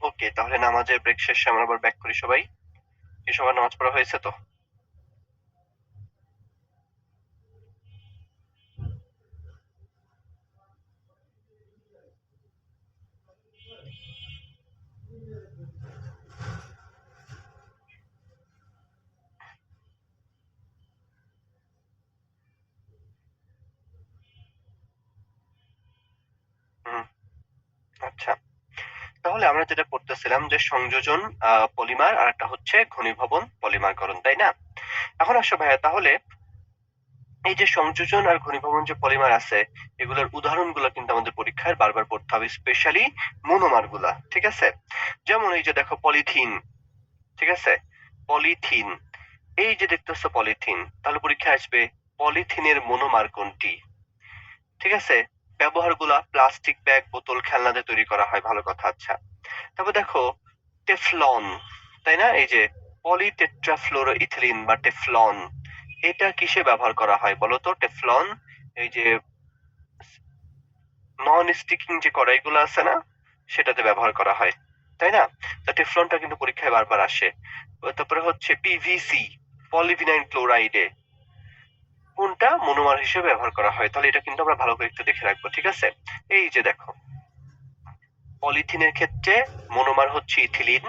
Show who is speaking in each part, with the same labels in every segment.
Speaker 1: ওকে, তাহলে নামাজের ব্রেক শেষে আমরা আবার ব্যাক করি সবাই। কি সবার নামাজ পড়া হয়েছে তো? হুম, আচ্ছা। তাহলে আমরা যেটা পড়তেছিলাম যে সংযোজন পলিমার আর একটা হচ্ছে ঘনীভবন পলিমারকরণ, তাই না? এখন আসো ভাইয়া, তাহলে এই যে সংযোজন আর ঘনীভবন যে পলিমার আছে, এগুলোর উদাহরণগুলো কিন্তু আমাদের পরীক্ষায় বারবার পড়তে হবে, স্পেশালি মনোমার গুলা, ঠিক আছে? যেমন এই যে দেখো পলিথিন, ঠিক আছে? পলিথিন, এই যে দেখতেছো পলিথিন, তাহলে পরীক্ষায় আসবে পলিথিনের মনোমার কোনটি? ঠিক আছে? ব্যবহারগুলা প্লাস্টিক ব্যাগ, বোতল, খেলনা দিয়ে তৈরি করা হয়, ভালো কথা। আচ্ছা, তারপর দেখো টেফলন, তাই না? এই যে পলিটেট্রাফ্লোরোইথিলিন বা টেফলন, এটা কিসে ব্যবহার করা হয় বলতো? টেফলন এই যে নন স্টিকিং যে কড়াইগুলো আছে না, সেটাতে ব্যবহার করা হয়, তাই না? তো টেফলনটা কিন্তু পরীক্ষায় বারবার আসে। তারপরে হচ্ছে পিভিসি, পলিভিনাইল ক্লোরাইডে কোনটা মনোমার হিসেবে ব্যবহার করা হয়? তাহলে এটা কিন্তু আমরা ভালো করে একটু দেখে রাখবো, ঠিক আছে? এই যে দেখো, পলিথিনের ক্ষেত্রে মনোমার হচ্ছে ইথিলিন।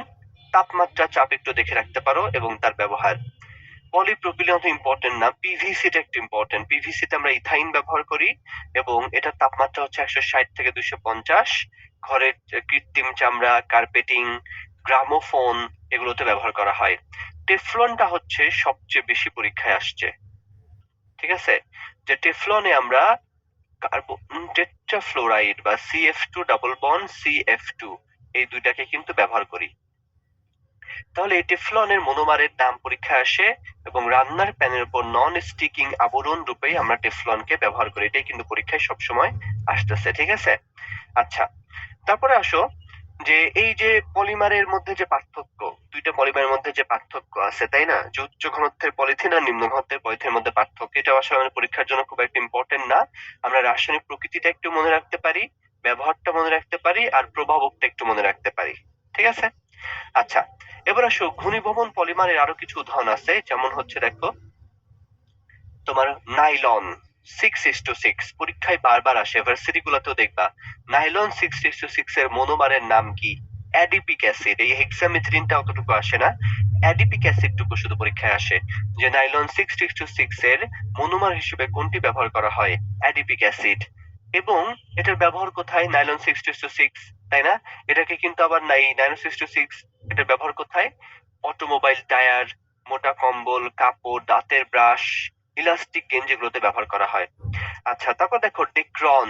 Speaker 1: তাপমাত্রা, চাপ একটু দেখে রাখতে পারো এবং তার ব্যবহার। পলিপ্রোপিলিন অত ইম্পর্টেন্ট না, পিভিসিটা একটু ইম্পর্টেন্ট। পিভিসিতে আমরা ইথাইন ব্যবহার করি এবং এটার তাপমাত্রা হচ্ছে 160 থেকে 250। ঘরের কৃত্রিম চামড়া, কার্পেটিং, গ্রামোফোন এগুলোতে ব্যবহার করা হয়। টেফলনটা হচ্ছে সবচেয়ে বেশি পরীক্ষায় আসছে, ঠিক আছে? যে টেফলনে আমরা কার্বন টেট্রাফ্লোরাইড বা CF2 ডাবল বন্ড CF2 এই দুইটাকে কিন্তু ব্যবহার করি। তাহলে এই টেফলনের মনোমারের দাম পরীক্ষায় আসে এবং রান্নার প্যানের উপর নন স্টিকিং আবরণ রূপেই আমরা টেফলনকে ব্যবহার করি। এটাই কিন্তু পরীক্ষায় সবসময় আসতেছে, ঠিক আছে? আচ্ছা, তারপরে আসো যে এই যে পলিমারের মধ্যে যে পার্থক্য, দুইটা পলিমারের মধ্যে যে পার্থক্য আছে, তাই না? যে উচ্চ ঘনত্বের পলিথিন আর নিম্ন ঘনত্বের পলিথিনের মধ্যে পার্থক্য, এটা আসলে আমাদের পরীক্ষার জন্য খুব একটা ইম্পর্টেন্ট না। আমরা রাসায়নিক প্রকৃতিটা একটু মনে রাখতে পারি, ব্যবহারটা মনে রাখতে পারি, আর প্রভাবকটা একটু মনে রাখতে পারি, ঠিক আছে? আচ্ছা, এবার আসো ঘনীভবন পলিমারের আরো কিছু উদাহরণ আছে, যেমন হচ্ছে দেখো তোমার নাইলন 6:6 পরীক্ষায় বারবার আসে, ভার্সিটি গুলাতেও দেখবা। নাইলন 6:6 এর মনোমারের নাম কি? Adipic acid. এই হেক্সামিথ্রিনটা অতটুকু আসে না, অ্যাডিপিক অ্যাসিডটুকু শুধু পরীক্ষায় আসে। যে নাইলন 6:6 এর মনোমার হিসেবে কোনটি ব্যবহার করা হয়? Adipic acid. এবং এটার ব্যবহার কোথায়? নাইলন 6:6, তাই না? এটাকে কিন্তু আবার নাইলন 6:6 এটার ব্যবহার কোথায়? অটোমোবাইল টায়ার, মোটা কম্বল, কাপড়, দাঁতের ব্রাশ, ইলাস্টিক গেঞ্জি এগুলোতে ব্যবহার করা হয়। আচ্ছা, তারপর দেখো ডেক্রন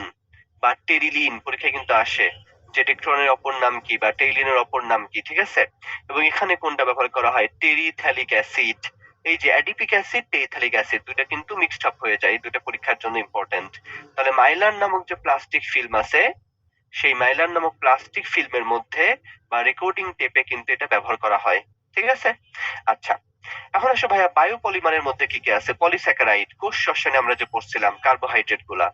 Speaker 1: বা টেরিলিন পরীক্ষায় কিন্তু আসে, যে ডেক্রনের অপর নাম কি বা টেরিলিনের অপর নাম কি, ঠিক আছে? এবং এখানে কোনটা ব্যবহার করা হয়? টেরিথ্যালিক অ্যাসিড। এই যে অ্যাডিপিক অ্যাসিড, টেরিথ্যালিক অ্যাসিড দুইটা কিন্তু মিক্সড আপ হয়ে যায়, দুইটা পরীক্ষার জন্য ইম্পর্টেন্ট। তাহলে মাইলার নামক যে প্লাস্টিক ফিল্ম আছে, সেই মাইলার নামক প্লাস্টিক ফিল্মের মধ্যে বা রেকর্ডিং টেপে কিন্তু এটা ব্যবহার করা হয়, ঠিক আছে? আচ্ছা, এখন আসো ভাইয়া বায়োপলিমারের মধ্যে কি কি আছে? পলিস্যাকারাইড, কোষ শ্বসনে আমরা যে পড়ছিলাম, কার্বোহাইড্রেট গুলা,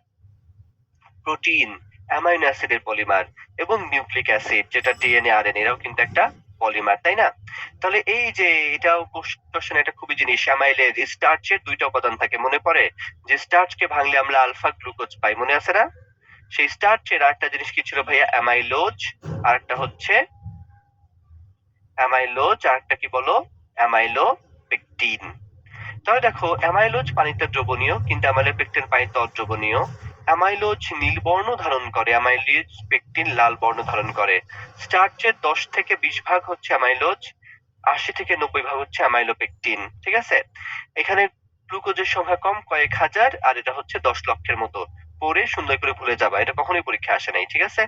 Speaker 1: প্রোটিন, অ্যামাইনো অ্যাসিডের পলিমার এবং নিউক্লিক অ্যাসিড যেটা ডিএনএ আরএনএ, এরাও কিন্তু একটা পলিমার, তাই না? তাহলে এই যে এটাও কোষ শ্বসনে একটা খুবই জিনিস। অ্যামাইলেজ, স্টার্চের দুইটা উপাদান থাকে, মনে পড়ে? যে স্টার্চকে ভাঙলে আমরা আলফা গ্লুকোজ পাই, মনে আছে না? সেই স্টার্চের আরেকটা জিনিস কি ছিল ভাইয়া? অ্যামাইলোজ। আরেকটা হচ্ছে অ্যামাইলোজ, আরেকটা কি বলো? অ্যামাইলোপেকটিন। তাহলে দেখো অ্যামাইলোজ পানিতে দ্রবণীয়, কিন্তু অ্যামাইলোপেকটিন পানিতে অদ্রবণীয়। অ্যামাইলোজ নীল বর্ণ ধারণ করে, অ্যামাইলোজ পেকটিন লাল বর্ণ ধারণ করে। স্টার্চের 10 থেকে 20 ভাগ হচ্ছে অ্যামাইলোজ, 80 থেকে 90 ভাগ হচ্ছে অ্যামাইলোপেকটিন, ঠিক আছে? এখানে গ্লুকোজের সংখ্যা কম, কয়েক হাজার, আর এটা হচ্ছে 10 লক্ষের মতো। পরে সুন্দর করে ভুলে যাবা, এটা কখনোই পরীক্ষা আসে নাই, ঠিক আছে?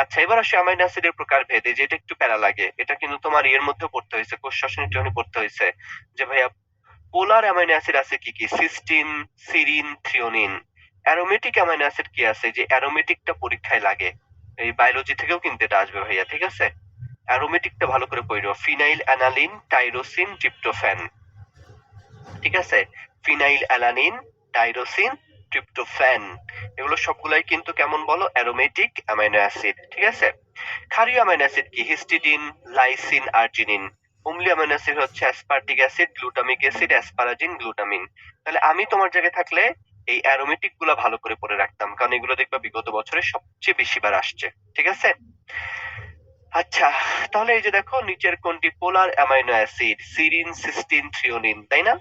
Speaker 1: আচ্ছা, এবার আসি অ্যামাইনো অ্যাসিডের প্রকার ভেদে, যেটা একটু প্যারা লাগে। এটা কিন্তু তোমার এর মধ্যে পড়তে হয়েছে, কোষ শ্বসনের জন্য পড়তে হয়েছে, যে ভাইয়া পোলার অ্যামাইনো অ্যাসিড আছে কি কি? Cysteine, serine, threonine. Aromatic amino acid কি আছে? যে অ্যারোমেটিকটা পরীক্ষায় লাগে, এই বায়োলজি থেকেও কিন্তু এটা আসবে ভাইয়া, ঠিক আছে? অ্যারোমেটিকটা ভালো করে পড়ো। ফিনাইল অ্যানালিন, টাইরোসিন, ট্রিপ্টোফ্যান, ঠিক আছে? ফিনাইল অ্যালানিন, টাইরোসিন, ট্রিপ্টোফ্যান, এগুলো সবগুলাই কিন্তু কেমন বলো? অ্যারোমেটিক অ্যামাইনো অ্যাসিড, ঠিক আছে? ক্ষারীয় অ্যামাইনো অ্যাসিড কি? Histidine, lysine, arginine. অম্লীয় অ্যামাইনো অ্যাসিড হচ্ছে aspartic acid, glutamic acid, asparagine, glutamine. তাহলে আমি তোমার জায়গায় থাকলে এই অ্যারোমেটিক গুলা ভালো করে পড়ে রাখতাম, কারণ এগুলো দেখবা বিগত বছরে সবচেয়ে বেশি বার আসছে, ঠিক আছে? আচ্ছা, তাহলে এই যে দেখো নিচের কোনটি polar amino acid? Serine, cysteine, threonine, তাই না?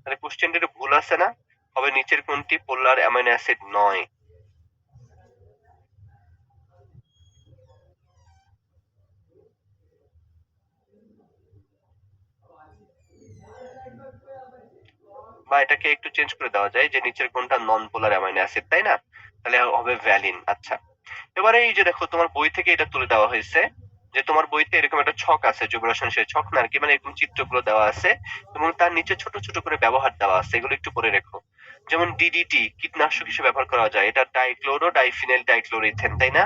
Speaker 1: তাহলে কোশ্চেনটা একটু ভুল আছে না? হবে নিচের কোনটি পোলার অ্যামাইনো অ্যাসিড নয়? বা এটাকে একটু চেঞ্জ করে দেওয়া যায়, যে নিচের কোনটা নন পোলার অ্যামাইনো অ্যাসিড, তাই না? তাহলে হবে ভ্যালিন। আচ্ছা, এবারে এই যে দেখো তোমার বই থেকে এটা তুলে দেওয়া হয়েছে, যে তোমার বইতে এরকম একটা ছক আছে, যুবরাসন সে ছক না আর কি, মানে এরকম চিত্রগুলো দেওয়া আছে এবং তার নিচে ছোট ছোট করে ব্যবহার দেওয়া আছে, এগুলো একটু পড়ে রেখো। যেমন ডিডিটি কীটনাশক হিসেবে ব্যবহার করা যায়, এটা ডাইক্লোরো ডাইফিনাইল ডাইক্লোরোইথেন, তাই না?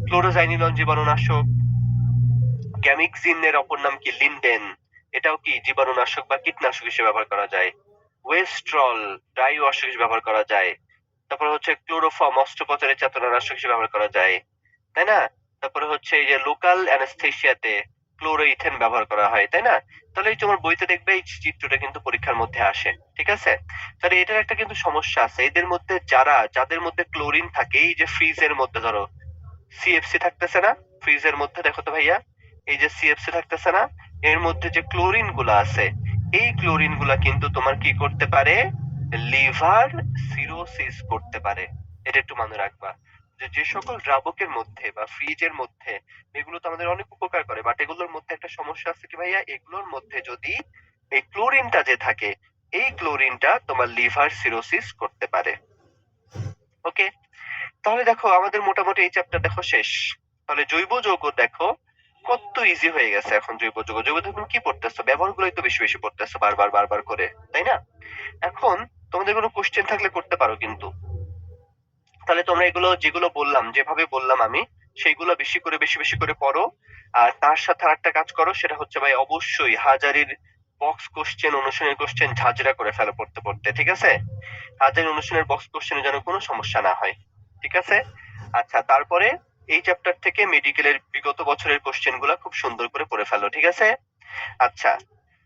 Speaker 1: ক্লোরোজাইনিলন জীবাণুনাশক। গ্যামিক্সিনের অপর নাম কি? লিন্ডেন, এটাও কি জীবাণুনাশক বা কীটনাশক হিসেবে ব্যবহার করা যায়। ওয়েস্ট্রল ড্রাই ওয়াশক হিসেবে ব্যবহার করা যায়। তারপরে হচ্ছে ক্লোরোফর্ম অস্ত্রোপচারের চেতনানাশক হিসেবে ব্যবহার করা যায়, তাই না? তারপরে হচ্ছে এই যে লোকাল অ্যানেস্থেসিয়াতে ক্লোরোইথেন ব্যবহার করা হয়, তাই না? তাহলে এই তোমার বইতে দেখবে এই চিত্রটা কিন্তু পরীক্ষার মধ্যে আসে, ঠিক আছে? তাহলে এটার একটা কিন্তু সমস্যা আছে, এদের মধ্যে যাদের মধ্যে ক্লোরিন থাকে, এই যে ফ্রিজের মধ্যে ধরো সিএফসি থাকতেছে না, ফ্রিজের মধ্যে দেখো তো ভাইয়া, এই যে সিএফসি থাকতেছে না, এর মধ্যে যে ক্লোরিন গুলা আছে, এই ক্লোরিন গুলা কিন্তু তোমার কি করতে পারে? লিভার সিরোসিস করতে পারে। এটা একটু মনে রাখবা, যে সকল দ্রাবকের মধ্যে বা ফ্রিজের মধ্যে এগুলো তো আমাদের অনেক উপকার করে, বাট এগুলোর মধ্যে একটা সমস্যা আছে কি ভাইয়া, এগুলোর মধ্যে যদি এই ক্লোরিনটা যে থাকে, এই ক্লোরিনটা তোমার লিভার সিরোসিস করতে পারে। ওকে, তাহলে দেখো আমাদের মোটামুটি এই চ্যাপ্টার দেখো শেষ। তাহলে জৈব যৌগ দেখো কত ইজি হয়ে গেছে এখন। জৈব যৌগ, জৈব যৌগ কি পড়তেছো? ব্যবহারগুলোই তো বেশি বেশি পড়তেছো বারবার বারবার করে, তাই না? এখন তোমাদের কোনো কোশ্চেন থাকলে করতে পারো কিন্তু। তাহলে তোমরা এগুলো যেগুলো বললাম, যেভাবে বললাম আমি, সেইগুলো বেশি করে বেশি বেশি করে পড়ো। আর তার সাথে আরেকটা কাজ করো, সেটা হচ্ছে ভাই অবশ্যই হাজারির বক্স কোশ্চেন, অনুশীলনের কোশ্চেন ঝাঁঝরা করে ফেলো পড়তে পড়তে, ঠিক আছে? হাজারি অনুশীলনের বক্স কোশ্চেনে যেন কোনো সমস্যা না হয়, ঠিক আছে? আচ্ছা, তারপরে এই চ্যাপ্টার থেকে মেডিকেলের বিগত বছরের কোশ্চেন গুলা খুব সুন্দর করে পড়ে ফেলো, ঠিক আছে? আচ্ছা,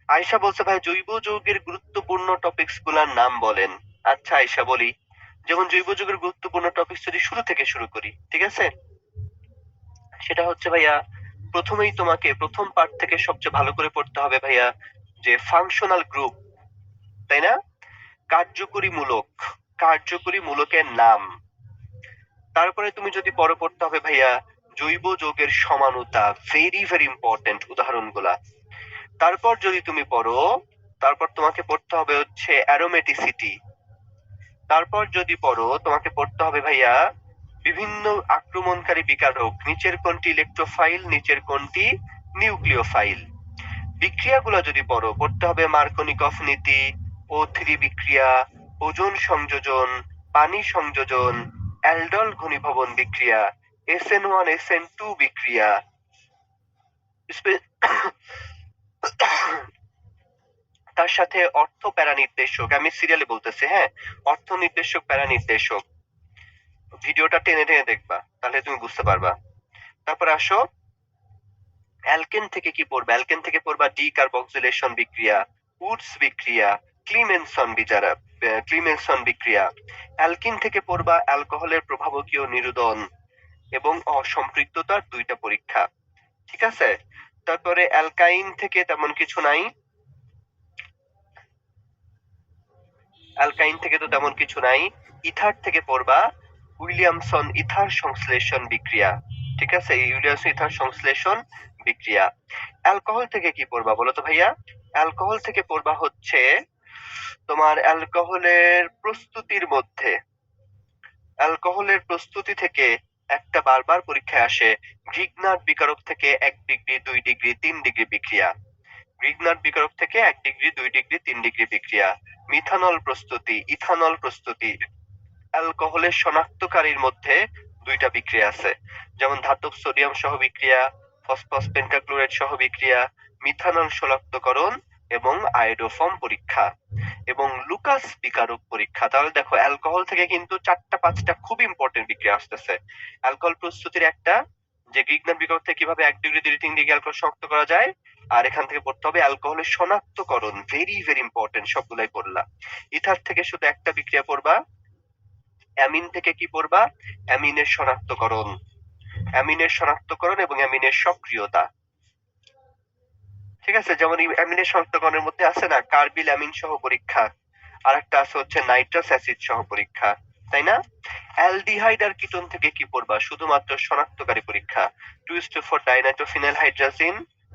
Speaker 1: আয়শা বলছে ভাই জৈব যৌগের গুরুত্বপূর্ণ টপিকস গুলার নাম বলেন। আচ্ছা আয়শা, বলি। যেমন জৈব যৌগের গুরুত্বপূর্ণ টপিকস যদি শুরু থেকে শুরু করি, ঠিক আছে? সেটা হচ্ছে ভাইয়া, প্রথমেই তোমাকে প্রথম পার্ট থেকে সবচেয়ে ভালো করে পড়তে হবে ভাইয়া, যে ফাংশনাল গ্রুপ, তাই না? কার্যকরী মূলক, কার্যকরী মূলকের নাম। তারপরে তুমি যদি পড়তে হবে ভাইয়া জৈব যৌগের সমানুতা, ভেরি ভেরি ইম্পর্টেন্ট উদাহরণগুলা। তারপর যদি তুমি পড়ো, তারপর তোমাকে পড়তে হবে হচ্ছে অ্যারোমেটিসিটি। তারপর যদি পড়ো, তোমাকে পড়তে হবে ভাইয়া বিভিন্ন আক্রমণকারী বিকারক, নিচের কোনটি ইলেকট্রোফাইল, নিচের কোনটি নিউক্লিওফাইল। বিক্রিয়াগুলো যদি পড়তে হবে মার্কনিকফ নীতি, O3 বিক্রিয়া, ওজোন সংযোজন, পানি সংযোজন, অ্যালডল ঘনীভবন বিক্রিয়া, SN1 SN2 বিক্রিয়া, তার সাথে অর্থ প্যারা নির্দেশক, আমি সিরিয়ালে বলতেছি, হ্যাঁ, অর্থ নির্দেশক, প্যারা নির্দেশক। ভিডিওটা টেনে টেনে দেখবা, তাহলে তুমি বুঝতে পারবা। তারপর আসো অ্যালকেন থেকে কি পড়বা? অ্যালকেন থেকে পড়বা ডিকার্বক্সিলেশন বিক্রিয়া, উডস বিক্রিয়া, ক্লিমেনসন বিক্রিয়া। অ্যালকিন থেকে পড়বা অ্যালকোহলের প্রভাবকীয় নিরোধন এবং অসম্পৃক্ততার দুইটা পরীক্ষা, ঠিক আছে? তারপরে অ্যালকাইন থেকে তেমন কিছু নাই, অ্যালকাইন থেকে তো তেমন কিছু নাই। ইথার থেকে পড়বা উইলিয়ামসন ইথার সংশ্লেষণ বিক্রিয়া, ঠিক আছে? এই উইলিয়ামসন ইথার সংশ্লেষণ বিক্রিয়া। অ্যালকোহল থেকে কি পড়বা বলো তো ভাইয়া? অ্যালকোহল থেকে পড়বা হচ্ছে তোমার অ্যালকোহলের প্রস্তুতির মধ্যে, অ্যালকোহলের প্রস্তুতি থেকে একটা বারবার পরীক্ষায় আসে গ্রিগনার্ড বিকারক থেকে 1 ডিগ্রি 2 ডিগ্রি 3 ডিগ্রি বিক্রিয়া। গ্রিগনার্ড বিকারক থেকে 1 ডিগ্রি 2 ডিগ্রি 3 ডিগ্রি বিক্রিয়া। মিথানল প্রস্তুতি, ইথানল প্রস্তুতি। অ্যালকোহলের শনাক্তকারীর মধ্যে দুইটা বিক্রিয়া আছে, যেমন ধাতব সোডিয়াম সহ বিক্রিয়া, ফসফরাস পেন্টাক্লোরাইড সহ বিক্রিয়া, মিথানল শনাক্তকরণ এবং আয়োডোফর্ম পরীক্ষা এবং লুকাস বিকারক পরীক্ষা। তাহলে দেখো অ্যালকোহল থেকে কিন্তু 4-5টা খুব ইম্পর্টেন্ট বিক্রিয়া আসতেছে। অ্যালকোহল প্রস্তুতির একটা, যে গ্রিগনার্ড বিকারক থেকে কিভাবে 1 ডিগ্রি 2 ডিগ্রি 3 ডিগ্রি অ্যালকোহল শনাক্ত করা যায়, আর এখান থেকে পড়তে হবে অ্যালকোহলের শনাক্তকরণ, ভেরি ভেরি ইম্পর্টেন্ট, সবগুলাই পড়লা। ইথার থেকে শুধু একটা বিক্রিয়া পড়বা। অ্যামিন থেকে কি পড়বা? অ্যামিনের শনাক্তকরণ, অ্যামিনের শনাক্তকরণ এবং অ্যামিনের সক্রিয়তা, ঠিক আছে? যেমন অ্যামিনের শনাক্তকরণের মধ্যে আছে না কার্বিল অ্যামিন সহ পরীক্ষা, আর একটা আছে হচ্ছে নাইট্রাস অ্যাসিড সহ পরীক্ষা, তাই না? অ্যালডিহাইড আর কিটোন থেকে কি পড়বা? শুধুমাত্র শনাক্তকারী পরীক্ষা, 2:4 ডাইনাইট্রোফিনাইল হাইড্রাজিন,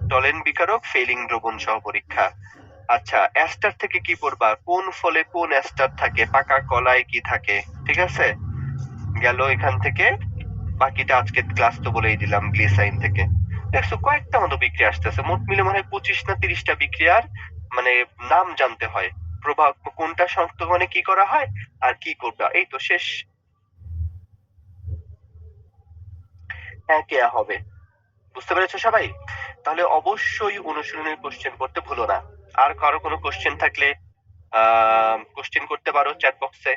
Speaker 1: টলেন বিকারক, ফেইলিং দ্রবণ সহ পরীক্ষা। আচ্ছা, অ্যাস্টার থেকে কি পড়বা? কোন ফলে কোন অ্যাস্টার থাকে, পাকা কলায় কি থাকে, ঠিক আছে? গেল এখান থেকে। বাকিটা আজকে ক্লাস তো বলেই দিলাম গ্লিসাইন থেকে। দেখছো কয়েকটা মতো বিক্রিয়া আসতেছে, মোট মিলে মনে হয় 25 না 30টা বিক্রিয়ার মানে নাম জানতে হয়, প্রভাব কোনটা শনাক্তকরণে কি করা হয় আর কি করবা, এই তো শেষ। হ্যাঁ কেয়া হবে। বুঝতে পেরেছো সবাই? তাহলে অবশ্যই অনুশীলনের কোশ্চেন করতে ভুলো না। আর কারো কোনো কোশ্চেন থাকলে কোশ্চেন করতে পারো চ্যাট বক্সে।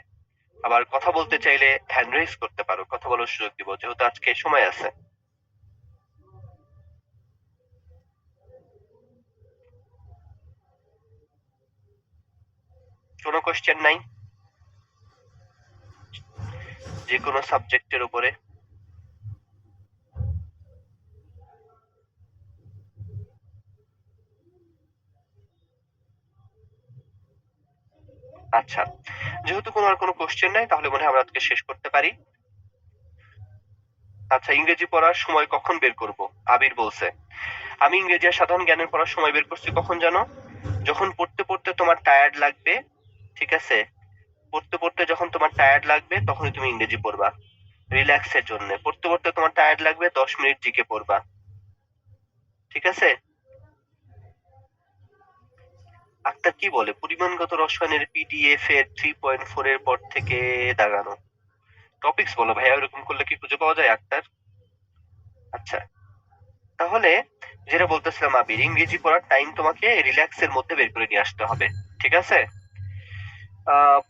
Speaker 1: আবার কথা বলতে চাইলে হ্যান্ড রেজ করতে পারো, কথা বলার সুযোগ দিব, যেহেতু আজকে সময় আছে। কোনো কোশ্চেন নাই যে কোনো সাবজেক্টের উপরে? আচ্ছা, যেহেতু কোনো আর কোনো কোশ্চেন নাই তাহলে মনে হয় আমরা আজকে শেষ করতে পারি। আচ্ছা, ইংরেজি পড়ার সময় কখন বের করব? আবির বলছে। আমি ইংরেজি আর সাধারণ জ্ঞানের পড়ার সময় বের করছি কখন জানো? যখন পড়তে পড়তে তোমার টায়ার্ড লাগবে, ঠিক আছে? পড়তে পড়তে যখন তোমার টায়ার্ড লাগবে তখনই তুমি ইংরেজি পড়বা, রিল্যাক্সের জন্য। পড়তে পড়তে তোমার টায়ার্ড লাগবে, 10 মিনিট জিকে পড়বা, ঠিক আছে? আক্তার কি বলে? পরিমাণগত রসায়নের পিডিএফ এর 3.4 এর পর থেকে দাগানো টপিকস বলো ভাইয়া, এরকম করলে কি খুঁজে পাওয়া যায় আক্তার? আচ্ছা, তাহলে যেটা বলতেছিলাম আবির, ইংরেজি পড়ার টাইম তোমাকে রিল্যাক্সের মধ্যে বের করে নিয়ে আসতে হবে, ঠিক আছে?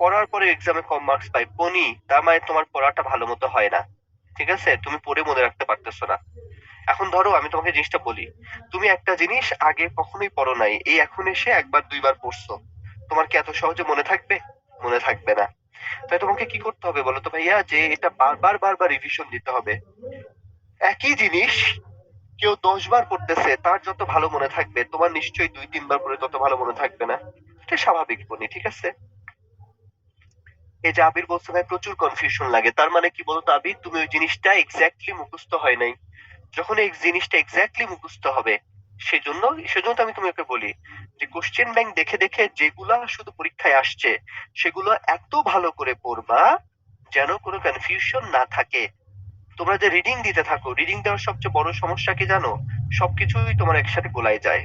Speaker 1: পড়ার পরে এক্সামে কম মার্কস পাই পনি, তার মানে তোমার পড়াটা ভালো মতো হয় না, ঠিক আছে? তুমি পড়ে মনে রাখতে পারতেছো না। এখন ধরো আমি তোমাকে জিনিসটা বলি, তুমি একটা জিনিস আগে কখনোই পড়ো নাই, এই এখন এসে একবার দুইবার পড়ছো, তোমার কি এত সহজে মনে থাকবে? মনে থাকবে না। তাই তোমাকে কি করতে হবে বলো তো ভাইয়া, যে এটা বারবার বারবার রিভিশন দিতে হবে। একই জিনিস কেউ 10 বার পড়তেছে, তার যত ভালো মনে থাকবে, তোমার নিশ্চয়ই 2-3 বার পড়ে তত ভালো মনে থাকবে না। এটা স্বাভাবিক বনি, ঠিক আছে? এই যে আবির বলছে ভাই প্রচুর কনফিউশন লাগে, তার মানে কি বলতো আবির, তুমি ওই জিনিসটা এক্স্যাক্টলি মুখস্থ হয় নাই। যখন এই জিনিসটা এক্স্যাক্টলি মুখস্থ হবে, সেজন্য সেজন্য তো আমি তোমাকে বলি যে কোশ্চেন ব্যাংক দেখে দেখে যেগুলা শুধু পরীক্ষায় আসছে সেগুলো এত ভালো করে পড়বা যেন কোনো কনফিউশন না থাকে। তোমরা যে রিডিং দিতে থাকো, রিডিং দেওয়ার সবচেয়ে বড় সমস্যা কি জানো? সবকিছুই তোমার একসাথে গোলায় যায়।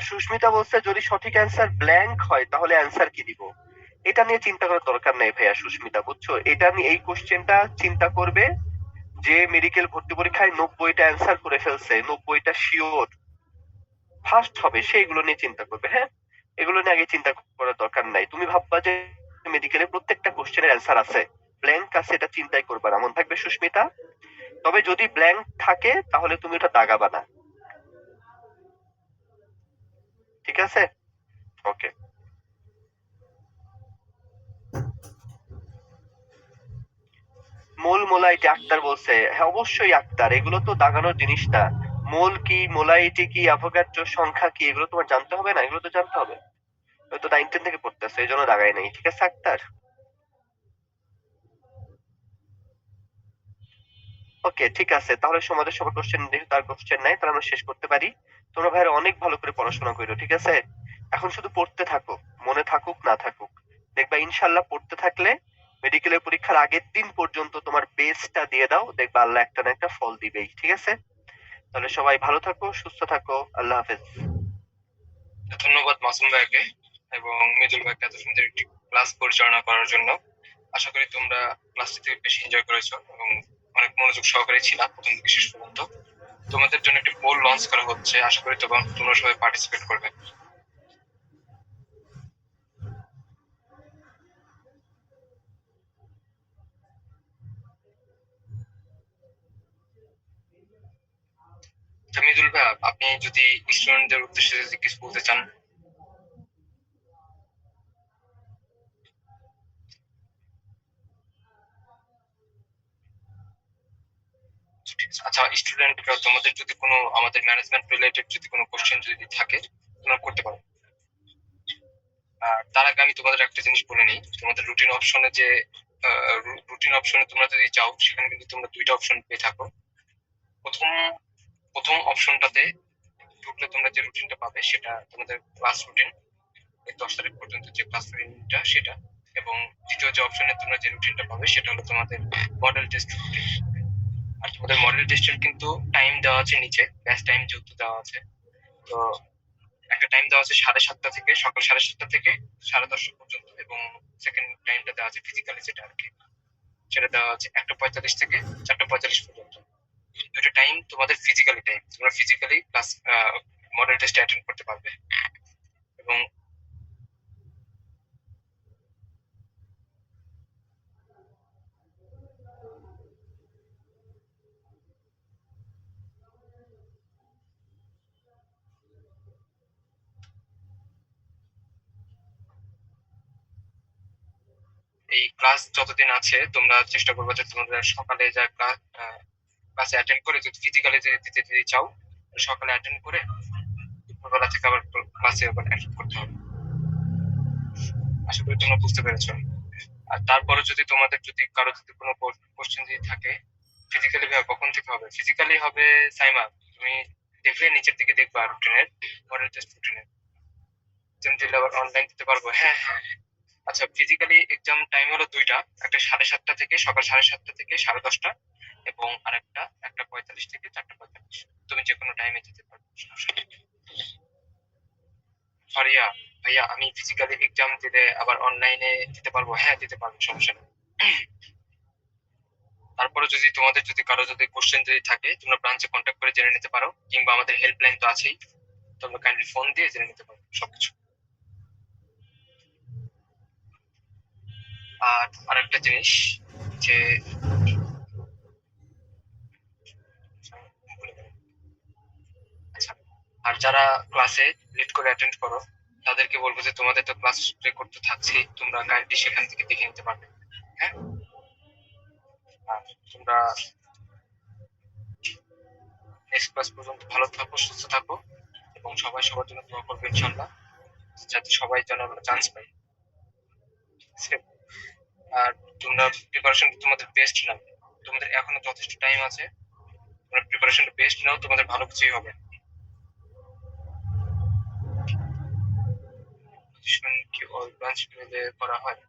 Speaker 1: সুস্মিতা বলছে যদি সঠিক অ্যান্সার ব্ল্যাঙ্ক হয় তাহলে অ্যান্সার কি দিব? এটা নিয়ে চিন্তা করার দরকার নেই ভাইয়া সুস্মিতা, বুঝছো? এটা নিয়ে এই কোশ্চেনটা চিন্তা করবে যে মেডিকেল ভর্তি পরীক্ষায় 90টা অ্যান্সার করে ফেলছে, 90টা শিওর ফার্স্ট হবে, সেইগুলো নিয়ে চিন্তা করবে। হ্যাঁ, এগুলো নিয়ে আগে চিন্তা করার দরকার নাই। তুমি ভাববা যে মেডিকেলে প্রত্যেকটা কোশ্চেনের অ্যান্সার আছে, ব্ল্যাঙ্ক আছে, এটা চিন্তাই করবা না, মন থাকবে সুস্মিতা? তবে যদি ব্ল্যাঙ্ক থাকে তাহলে তুমি ওটা দাগাবা না, ঠিক আছে? ওকে। মোল মোলাইটি আক্তার বলছে, হ্যাঁ অবশ্যই আক্তার, এগুলো তো দাগানোর জিনিস না। মোল কি, মোলাইটি কি, অ্যাভোগাড্রো সংখ্যা কি, এগুলো তোমার জানতে হবে না? এগুলো তো জানতে হবে। হয়তো 9-10 থেকে পড়তেছে এই জন্য দাগাই নাই, ঠিক আছে আক্তার? ওকে, ঠিক আছে, তাহলে তোমাদের সবার কোশ্চেন যেহেতু আর কোশ্চেন নাই তাহলে আমরা শেষ করতে পারি। তোমরা ভাইয়েরা অনেক ভালো করে পড়াশোনা করো, ঠিক আছে? এখন শুধু পড়তে থাকো, মনে থাকুক না থাকুক, দেখবা ইনশাল্লাহ পড়তে থাকলে মেডিকেলের পরীক্ষার আগের দিন পর্যন্ত তোমার বেস্টটা দিয়ে দাও, দেখবা আল্লাহ একটা না একটা ফল দিবেই, ঠিক আছে? তাহলে সবাই ভালো থাকো, সুস্থ থাকো, আল্লাহ হাফেজ। ধন্যবাদ মাসুম ভাইকে এবং মৃদুল ভাইকে এত সুন্দর একটি ক্লাস পরিচালনা করার জন্য। আশা করি তোমরা ক্লাসটিতে বেশি এনজয় করেছো এবং অনেক মনোযোগ সহকারে ছিলা প্রথম থেকে শেষ পর্যন্ত। তোমাদের জন্য একটি পোল লঞ্চ করা হচ্ছে, আশা করি তোমরা সবাই পার্টিসিপেট করবে। মৃদুল ভাই, আপনি যদি স্টুডেন্টদের উদ্দেশ্যে যদি কিছু বলতে চান। আচ্ছা স্টুডেন্টরা, তোমাদের যদি কোনো আমাদের ম্যানেজমেন্ট রিলেটেড যদি কোনো কোশ্চেন যদি থাকে তোমরা করতে পারো। আর তার আগে আমি তোমাদের একটা জিনিস বলে নিই, তোমাদের রুটিন অপশনে যে রুটিন অপশনে তোমরা যদি যাও সেখানে কিন্তু তোমরা দুইটা অপশন পেয়ে থাকো। প্রথম প্রথম অপশনটাতে ঢুকলে তোমরা যে রুটিনটা পাবে সেটা তোমাদের ক্লাস রুটিন, 10 তারিখ পর্যন্ত যে ক্লাস রুটিনটা সেটা। এবং দ্বিতীয় যে অপশনে তোমরা যে রুটিনটা পাবে সেটা হলো তোমাদের মডেল টেস্ট রুটিন। আর তোমাদের মডেল টেস্টের কিন্তু টাইম দেওয়া আছে নিচে, ব্যাচ টাইম যেহেতু দেওয়া আছে, তো একটা টাইম দেওয়া আছে 7:30 থেকে, সকাল 7:30 থেকে 10:30 পর্যন্ত, এবং সেকেন্ড টাইমটা দেওয়া আছে ফিজিক্যালি যেটা আর কি।
Speaker 2: সেটা দেওয়া হচ্ছে 1:45 থেকে 4:45 পর্যন্ত। দুটো টাইম তোমাদের ফিজিক্যালি টাইম, তোমরা physically class model test attend করতে পারবে। এবং এই ক্লাস যতদিন আছে তোমরা চেষ্টা করবে যে তোমাদের সকালে যা ক্লাসে অ্যাটেন্ড করে, যদি ফিজিক্যালি দিতে যদি চাও সকালে অ্যাটেন্ড করে দুপুরবেলা থেকে আবার ক্লাসে আবার অ্যাটেন্ড করতে হবে। আশা করি তোমরা বুঝতে পেরেছো। আর তারপরে যদি তোমাদের যদি কারো যদি কোনো কোশ্চেন যদি থাকে, ফিজিক্যালি ভাবে কখন থেকে হবে? ফিজিক্যালি হবে সাইমা, তুমি দেখলে নিচের দিকে দেখবা রুটিনের, মডেল টেস্ট রুটিনের এক্সাম দিলে আবার অনলাইন দিতে পারবো। হ্যাঁ হ্যাঁ, আচ্ছা ফিজিক্যালি এক্সাম টাইম হলো দুইটা, একটা 7:30 থেকে সকাল 7:30 থেকে 10:30, এবং আরেকটা 1:45 থেকে 4:45। তুমি যে কোনো টাইমে যেতে পারো, সমস্যা নেই। ফারিয়া ভাইয়া, আমি ফিজিক্যালি এক্সাম দিলে আবার অনলাইনে দিতে পারবো? হ্যাঁ দিতে পারবো, সমস্যা নেই। তারপরে যদি তোমাদের যদি কারো যদি কোশ্চেন যদি থাকে, তোমরা ব্রাঞ্চে কন্ট্যাক্ট করে জেনে নিতে পারো, কিংবা আমাদের হেল্পলাইন তো আছেই, তোমরা কাইন্ডলি ফোন দিয়ে জেনে নিতে পারো সবকিছু। আর আরেকটা জিনিস যে, আচ্ছা, আর যারা ক্লাসে লেট করে অ্যাটেন্ড করো তাদেরকে বলবো যে তোমাদের তো ক্লাস রেকর্ড তো থাকছেই, তোমরা কাইন্ডলি সেখান থেকে দেখে নিতে পারবে। হ্যাঁ, আর তোমরা নেক্সট ক্লাস পর্যন্ত ভালো থাকো, সুস্থ থাকো, এবং সবাই সবার জন্য দোয়া করবে ইনশাল্লাহ, যাতে সবাই যেন চান্স পাই। আর তোমরা প্রিপারেশন তোমাদের বেস্ট নাও, তোমাদের এখনো যথেষ্ট টাইম আছে, তোমরা প্রিপারেশন বেস্ট নাও, তোমাদের ভালো কিছুই হবে। কি অল ব্রাঞ্চ মিলে করা হয়?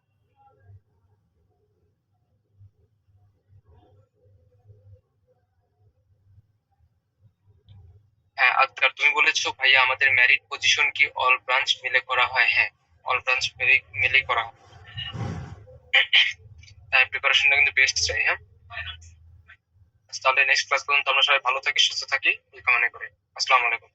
Speaker 2: হ্যাঁ আজকাল তুমি বলেছো ভাইয়া আমাদের মেরিট পজিশন কি অল ব্রাঞ্চ মিলে করা হয়? হ্যাঁ, অল ব্রাঞ্চ মিলেই করা হয়, তাই প্রিপারেশনটা কিন্তু বেস্ট চাই। হ্যাঁ, তাহলে নেক্সট ক্লাস পর্যন্ত আমরা সবাই ভালো থাকি, সুস্থ থাকি এই কামনা করে। আসসালামু আলাইকুম।